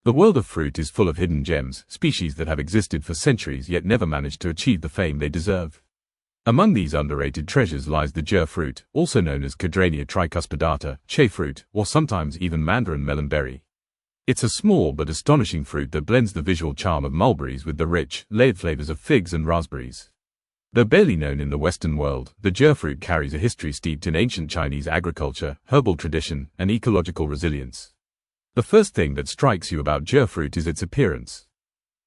The world of fruit is full of hidden gems, species that have existed for centuries yet never managed to achieve the fame they deserve. Among these underrated treasures lies the Zhe fruit, also known as cudrania tricuspidata, Zhe fruit, or sometimes even mandarin melonberry. It's a small but astonishing fruit that blends the visual charm of mulberries with the rich, layered flavors of figs and raspberries. Though barely known in the Western world, the Zhe fruit carries a history steeped in ancient Chinese agriculture, herbal tradition, and ecological resilience. The first thing that strikes you about Zhe fruit is its appearance.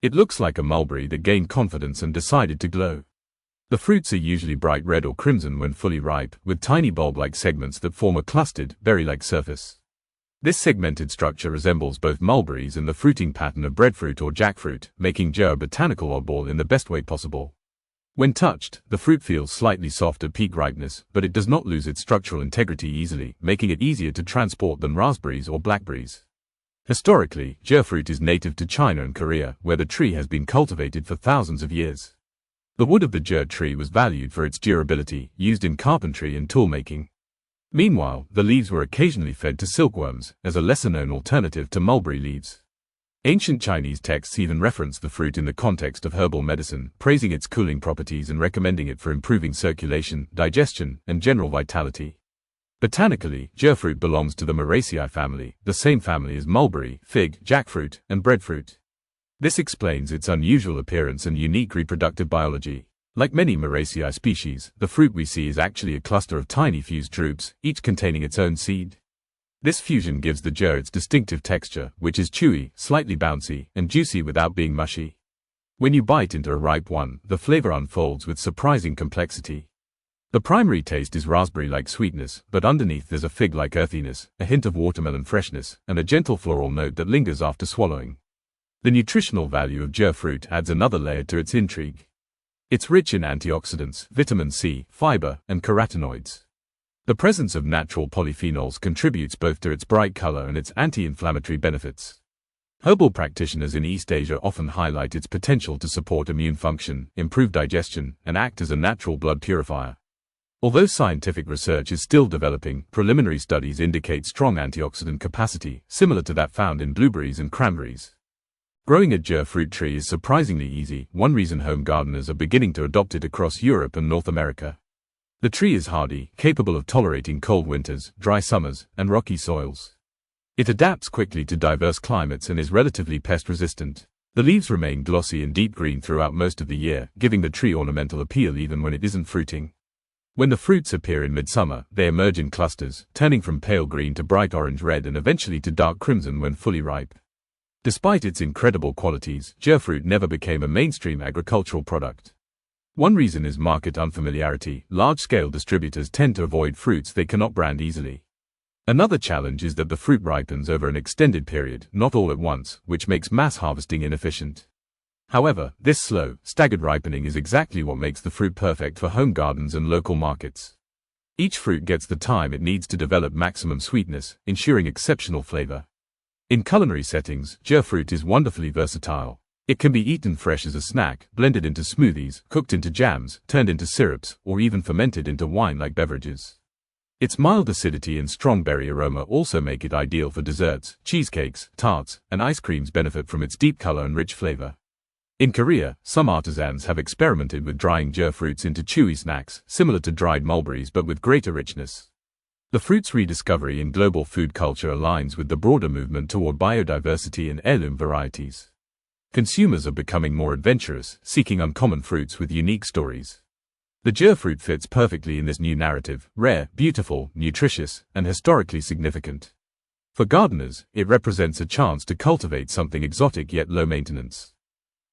It looks like a mulberry that gained confidence and decided to glow. The fruits are usually bright red or crimson when fully ripe, with tiny bulb-like segments that form a clustered, berry-like surface. This segmented structure resembles both mulberries and the fruiting pattern of breadfruit or jackfruit, making Zhe a botanical oddball in the best way possible. When touched, the fruit feels slightly soft at peak ripeness, but it does not lose its structural integrity easily, making it easier to transport than raspberries or blackberries. Historically, Zhe fruit is native to China and Korea, where the tree has been cultivated for thousands of years. The wood of the Zhe tree was valued for its durability, used in carpentry and tool-making. Meanwhile, the leaves were occasionally fed to silkworms, as a lesser-known alternative to mulberry leaves. Ancient Chinese texts even reference the fruit in the context of herbal medicine, praising its cooling properties and recommending it for improving circulation, digestion, and general vitality. Botanically, Zhe fruit belongs to the Myrtaceae family, the same family as mulberry, fig, jackfruit, and breadfruit. This explains its unusual appearance and unique reproductive biology. Like many Myrtaceae species, the fruit we see is actually a cluster of tiny fused drupes, each containing its own seed. This fusion gives the Zhe its distinctive texture, which is chewy, slightly bouncy, and juicy without being mushy. When you bite into a ripe one, the flavor unfolds with surprising complexity. The primary taste is raspberry-like sweetness, but underneath there's a fig-like earthiness, a hint of watermelon freshness, and a gentle floral note that lingers after swallowing. The nutritional value of Zhe fruit adds another layer to its intrigue. It's rich in antioxidants, vitamin C, fiber, and carotenoids. The presence of natural polyphenols contributes both to its bright color and its anti-inflammatory benefits. Herbal practitioners in East Asia often highlight its potential to support immune function, improve digestion, and act as a natural blood purifier. Although scientific research is still developing, preliminary studies indicate strong antioxidant capacity, similar to that found in blueberries and cranberries. Growing a Zhe fruit tree is surprisingly easy, one reason home gardeners are beginning to adopt it across Europe and North America. The tree is hardy, capable of tolerating cold winters, dry summers, and rocky soils. It adapts quickly to diverse climates and is relatively pest-resistant. The leaves remain glossy and deep green throughout most of the year, giving the tree ornamental appeal even when it isn't fruiting. When the fruits appear in midsummer, they emerge in clusters, turning from pale green to bright orange-red and eventually to dark crimson when fully ripe. Despite its incredible qualities, Zhe fruit never became a mainstream agricultural product. One reason is market unfamiliarity. Large-scale distributors tend to avoid fruits they cannot brand easily. Another challenge is that the fruit ripens over an extended period, not all at once, which makes mass harvesting inefficient. However, this slow, staggered ripening is exactly what makes the fruit perfect for home gardens and local markets. Each fruit gets the time it needs to develop maximum sweetness, ensuring exceptional flavor. In culinary settings, Zhe fruit is wonderfully versatile. It can be eaten fresh as a snack, blended into smoothies, cooked into jams, turned into syrups, or even fermented into wine-like beverages. Its mild acidity and strong berry aroma also make it ideal for desserts. Cheesecakes, tarts, and ice creams benefit from its deep color and rich flavor. In Korea, some artisans have experimented with drying Zhe fruits into chewy snacks, similar to dried mulberries but with greater richness. The fruit's rediscovery in global food culture aligns with the broader movement toward biodiversity and heirloom varieties. Consumers are becoming more adventurous, seeking uncommon fruits with unique stories. The Zhe fruit fits perfectly in this new narrative: rare, beautiful, nutritious, and historically significant. For gardeners, it represents a chance to cultivate something exotic yet low maintenance.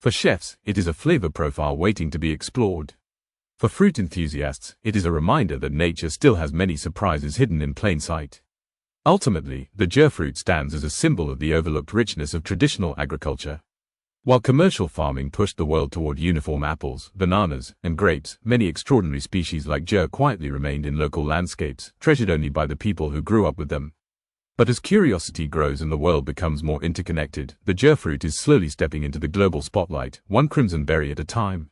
For chefs, it is a flavor profile waiting to be explored. For fruit enthusiasts, it is a reminder that nature still has many surprises hidden in plain sight. Ultimately, the Zhe fruit stands as a symbol of the overlooked richness of traditional agriculture. While commercial farming pushed the world toward uniform apples, bananas, and grapes, many extraordinary species like Zhe quietly remained in local landscapes, treasured only by the people who grew up with them. But as curiosity grows and the world becomes more interconnected, the Zhe fruit is slowly stepping into the global spotlight, one crimson berry at a time.